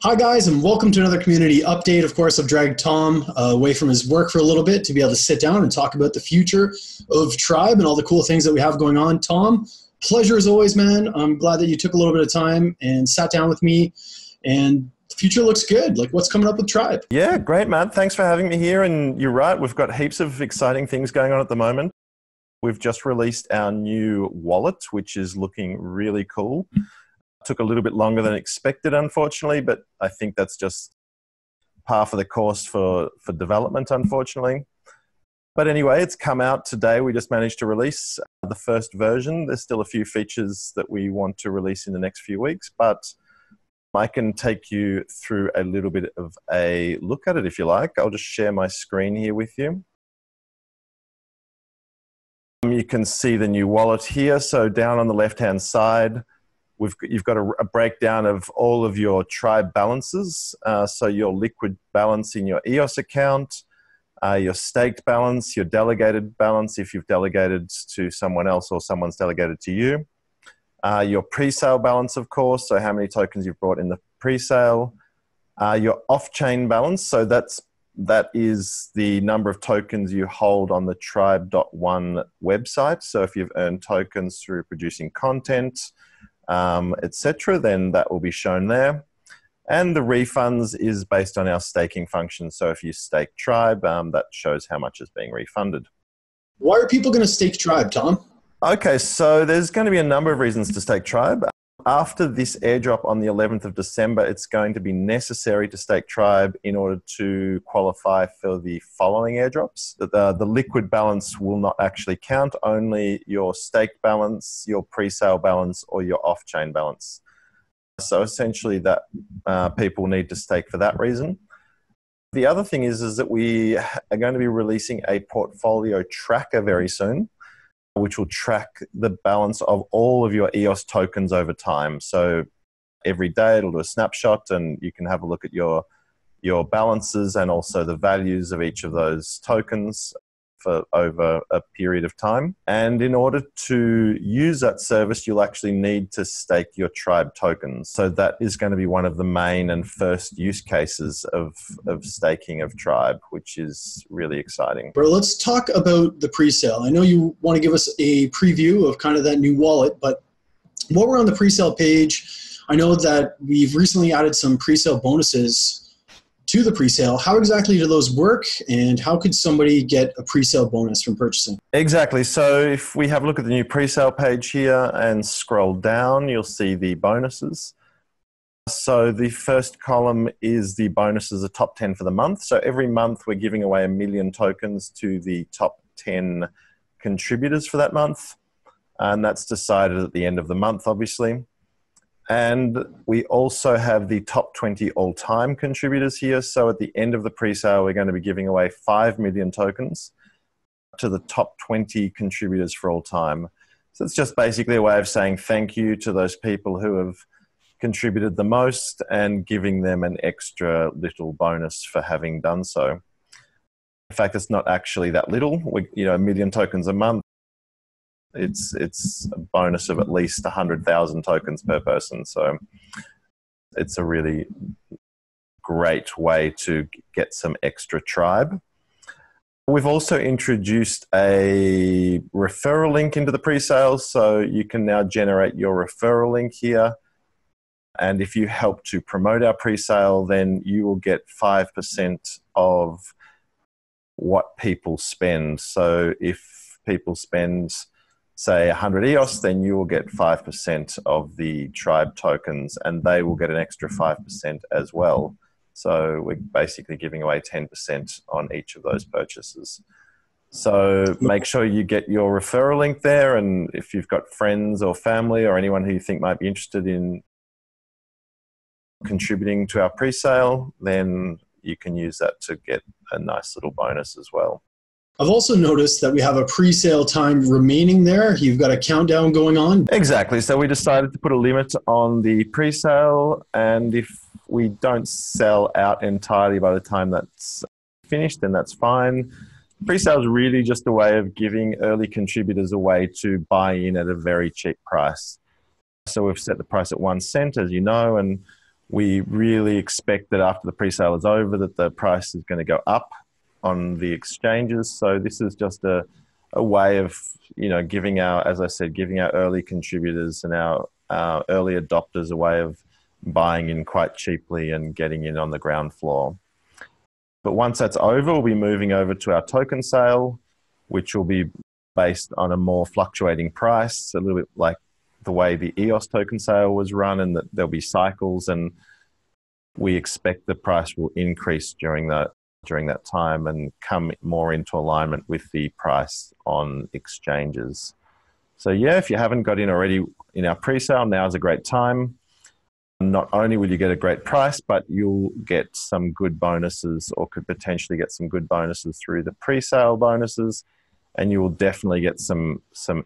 Hi guys, and welcome to another community update. Of course, I've dragged Tom away from his work for a little bit to be able to sit down and talk about the future of Trybe and all the cool things that we have going on. Tom, pleasure as always, man. I'm glad that you took a little bit of time and sat down with me, and the future looks good. Like, what's coming up with Trybe? Yeah, great, man. Thanks for having me here. And you're right, we've got heaps of exciting things going on at the moment. We've just released our new wallet, which is looking really cool. Took a little bit longer than expected, unfortunately, but I think that's just par for the course for development, unfortunately. But anyway, it's come out today. We just managed to release the first version. There's still a few features that we want to release in the next few weeks, but I can take you through a little bit of a look at it if you like. I'll just share my screen here with you. You can see the new wallet here. So down on the left-hand side, you've got a breakdown of all of your Trybe balances. So your liquid balance in your EOS account, your staked balance, your delegated balance if you've delegated to someone else or someone's delegated to you. Your pre-sale balance, of course, so how many tokens you've brought in the pre-sale. Your off-chain balance, so that is the number of tokens you hold on the Trybe.one website. So if you've earned tokens through producing content, etc., then that will be shown there. And the refunds is based on our staking function. So if you stake Trybe, that shows how much is being refunded. Why are people going to stake Trybe, Tom? Okay, so there's going to be a number of reasons to stake Trybe. After this airdrop on the 11th of December, it's going to be necessary to stake Trybe in order to qualify for the following airdrops. The liquid balance will not actually count, only your staked balance, your pre-sale balance, or your off-chain balance. So essentially that people need to stake for that reason. The other thing is that we are going to be releasing a portfolio tracker very soon, which will track the balance of all of your EOS tokens over time. So every day it'll do a snapshot and you can have a look at your balances and also the values of each of those tokens for over a period of time. And in order to use that service, you'll actually need to stake your Trybe tokens. So that is going to be one of the main and first use cases of staking of Trybe, which is really exciting. Bro, let's talk about the pre-sale. I know you want to give us a preview of kind of that new wallet, but while we're on the pre-sale page, I know that we've recently added some pre-sale bonuses to the pre-sale. How exactly do those work, and how could somebody get a pre-sale bonus from purchasing? Exactly. So if we have a look at the new pre-sale page here and scroll down, you'll see the bonuses. So the first column is the bonuses, the top 10 for the month. So every month we're giving away 1 million tokens to the top 10 contributors for that month. And that's decided at the end of the month, obviously. And we also have the top 20 all-time contributors here. So at the end of the pre-sale, we're going to be giving away 5 million tokens to the top 20 contributors for all time. So it's just basically a way of saying thank you to those people who have contributed the most and giving them an extra little bonus for having done so. In fact, it's not actually that little. 1 million tokens a month. It's a bonus of at least 100,000 tokens per person. So it's a really great way to get some extra Trybe. We've also introduced a referral link into the pre-sale. So you can now generate your referral link here. And if you help to promote our pre-sale, then you will get 5% of what people spend. So if people spend, say, 100 EOS, then you will get 5% of the Trybe tokens, and they will get an extra 5% as well. So we're basically giving away 10% on each of those purchases. So make sure you get your referral link there, and if you've got friends or family or anyone who you think might be interested in contributing to our pre-sale, then you can use that to get a nice little bonus as well. I've also noticed that we have a pre-sale time remaining there. You've got a countdown going on. Exactly. So we decided to put a limit on the pre-sale, and if we don't sell out entirely by the time that's finished, then that's fine. Pre-sale is really just a way of giving early contributors a way to buy in at a very cheap price. So we've set the price at 1 cent, as you know, and We really expect that after the pre-sale is over that the price is going to go up on the exchanges. So this is just a way of, giving our, as I said, giving our early contributors and our early adopters a way of buying in quite cheaply and getting in on the ground floor. But once that's over, we'll be moving over to our token sale, which will be based on a more fluctuating price, a little bit like the way the EOS token sale was run, and that there'll be cycles, and we expect the price will increase during that time and come more into alignment with the price on exchanges. So yeah, if you haven't got in already in our pre-sale, now is a great time. Not only will you get a great price, but you'll get some good bonuses, or could potentially get some good bonuses through the pre-sale bonuses, and you will definitely get some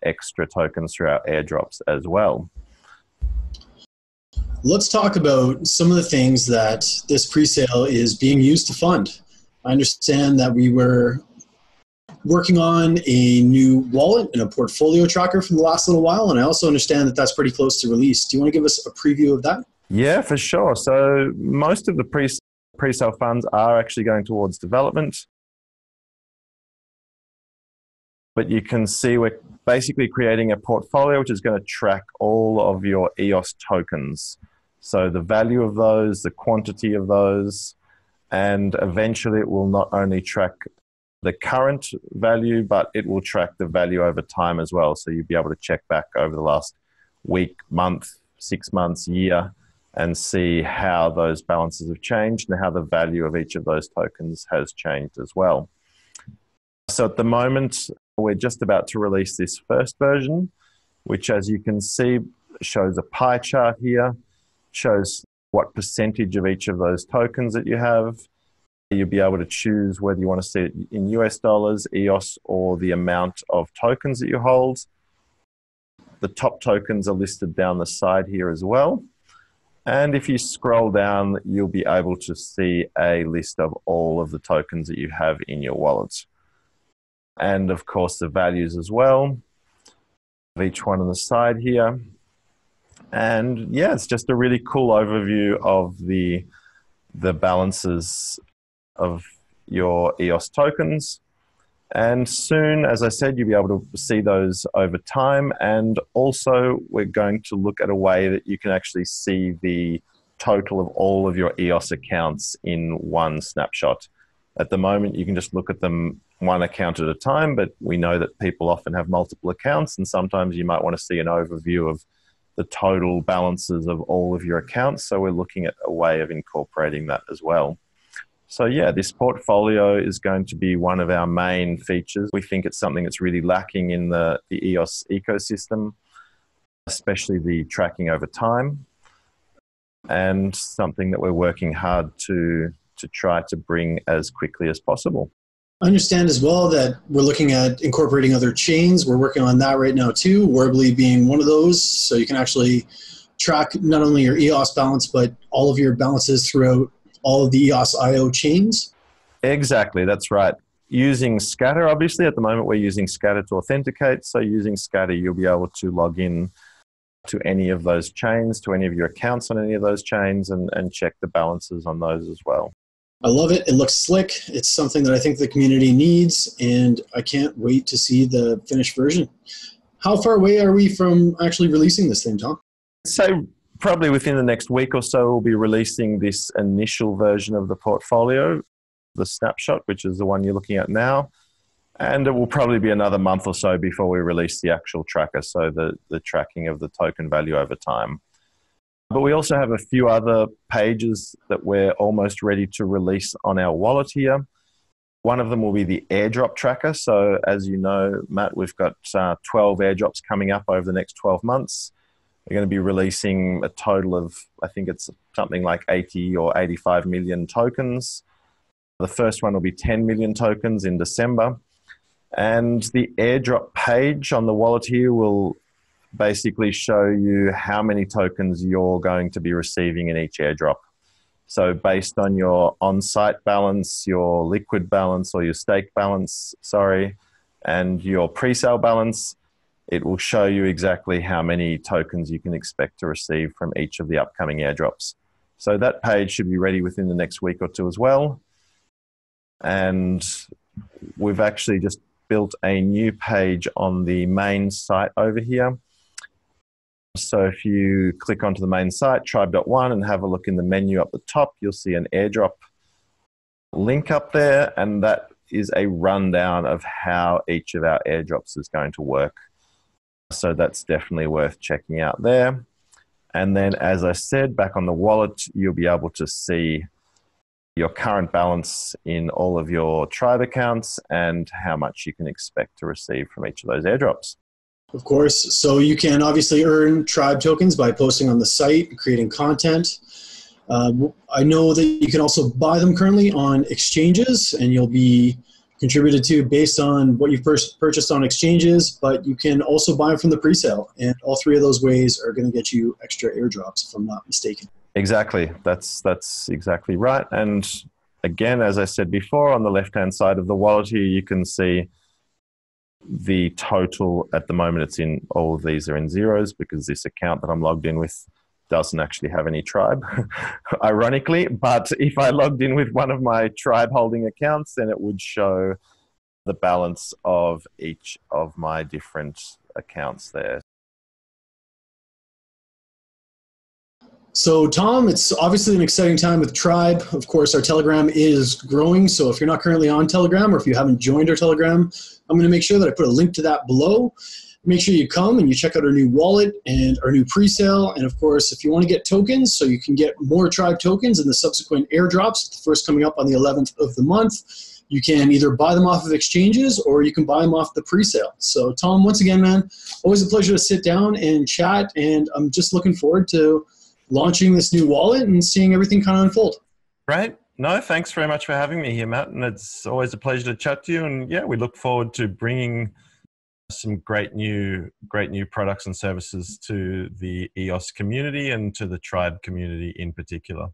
extra tokens through our airdrops as well. Let's talk about some of the things that this pre-sale is being used to fund. I understand that we were working on a new wallet and a portfolio tracker for the last little while, and I also understand that that's pretty close to release. Do you want to give us a preview of that? Yeah, for sure. So most of the pre-sale funds are actually going towards development. But you can see we're basically creating a portfolio which is going to track all of your EOS tokens. So the value of those, the quantity of those, and eventually it will not only track the current value, but it will track the value over time as well. So you'll be able to check back over the last week, month, 6 months, year, and see how those balances have changed and how the value of each of those tokens has changed as well. So at the moment, we're just about to release this first version, which, as you can see, shows a pie chart here, shows what percentage of each of those tokens that you have. You'll be able to choose whether you want to see it in US dollars, EOS, or the amount of tokens that you hold. The top tokens are listed down the side here as well. And if you scroll down, you'll be able to see a list of all of the tokens that you have in your wallet. And of course, the values as well of each one on the side here. And yeah, it's just a really cool overview of the balances of your EOS tokens. And soon, as I said, you'll be able to see those over time. And also, we're going to look at a way that you can actually see the total of all of your EOS accounts in one snapshot. At the moment, you can just look at them one account at a time, but we know that people often have multiple accounts, and sometimes you might want to see an overview of the total balances of all of your accounts. So we're looking at a way of incorporating that as well. So yeah, this portfolio is going to be one of our main features. We think it's something that's really lacking in the EOS ecosystem, especially the tracking over time, and something that we're working hard to try to bring as quickly as possible. I understand as well that we're looking at incorporating other chains. We're working on that right now too, Warbly being one of those. So you can actually track not only your EOS balance, but all of your balances throughout all of the EOS IO chains. Exactly, that's right. Using Scatter, obviously, at the moment we're using Scatter to authenticate. So using Scatter, you'll be able to log in to any of those chains, to any of your accounts on any of those chains, and check the balances on those as well. I love it. It looks slick. It's something that I think the community needs, and I can't wait to see the finished version. How far away are we from actually releasing this thing, Tom? So probably within the next week or so, we'll be releasing this initial version of the portfolio, the snapshot, which is the one you're looking at now. And it will probably be another month or so before we release the actual tracker, so the tracking of the token value over time. But we also have a few other pages that we're almost ready to release on our wallet here. One of them will be the airdrop tracker. So as you know, Matt, we've got 12 airdrops coming up over the next 12 months. We're going to be releasing a total of, I think it's something like 80 or 85 million tokens. The first one will be 10 million tokens in December. And the airdrop page on the wallet here will basically show you how many tokens you're going to be receiving in each airdrop. So based on your on-site balance, your liquid balance, or your stake balance, and your pre-sale balance, it will show you exactly how many tokens you can expect to receive from each of the upcoming airdrops. So that page should be ready within the next week or two as well. And we've actually just built a new page on the main site over here. So if you click onto the main site, Trybe.one, and have a look in the menu up the top, you'll see an airdrop link up there, and that is a rundown of how each of our airdrops is going to work. So that's definitely worth checking out there. And then, as I said, back on the wallet, you'll be able to see your current balance in all of your Trybe accounts and how much you can expect to receive from each of those airdrops. Of course. So you can obviously earn Trybe tokens by posting on the site, creating content. I know that you can also buy them currently on exchanges, and you'll be contributed to based on what you've purchased on exchanges, but you can also buy them from the pre-sale. And all three of those ways are going to get you extra airdrops, if I'm not mistaken. Exactly. That's exactly right. And again, as I said before, on the left-hand side of the wallet here, you can see the total. At the moment, it's in, all of these are in zeros because this account that I'm logged in with doesn't actually have any Trybe, ironically. But if I logged in with one of my Trybe holding accounts, then it would show the balance of each of my different accounts there. So Tom, it's obviously an exciting time with Trybe. Of course, our Telegram is growing. So if you're not currently on Telegram, or if you haven't joined our Telegram, I'm going to make sure that I put a link to that below. Make sure you come and you check out our new wallet and our new pre-sale. And of course, if you want to get tokens, so you can get more Trybe tokens in the subsequent airdrops, the first coming up on the 11th of the month, you can either buy them off of exchanges or you can buy them off the pre-sale. So Tom, once again, man, always a pleasure to sit down and chat. And I'm just looking forward to launching this new wallet and seeing everything kind of unfold. Right. No, thanks very much for having me here, Matt. And it's always a pleasure to chat to you. And yeah, we look forward to bringing some great new products and services to the EOS community and to the Trybe community in particular.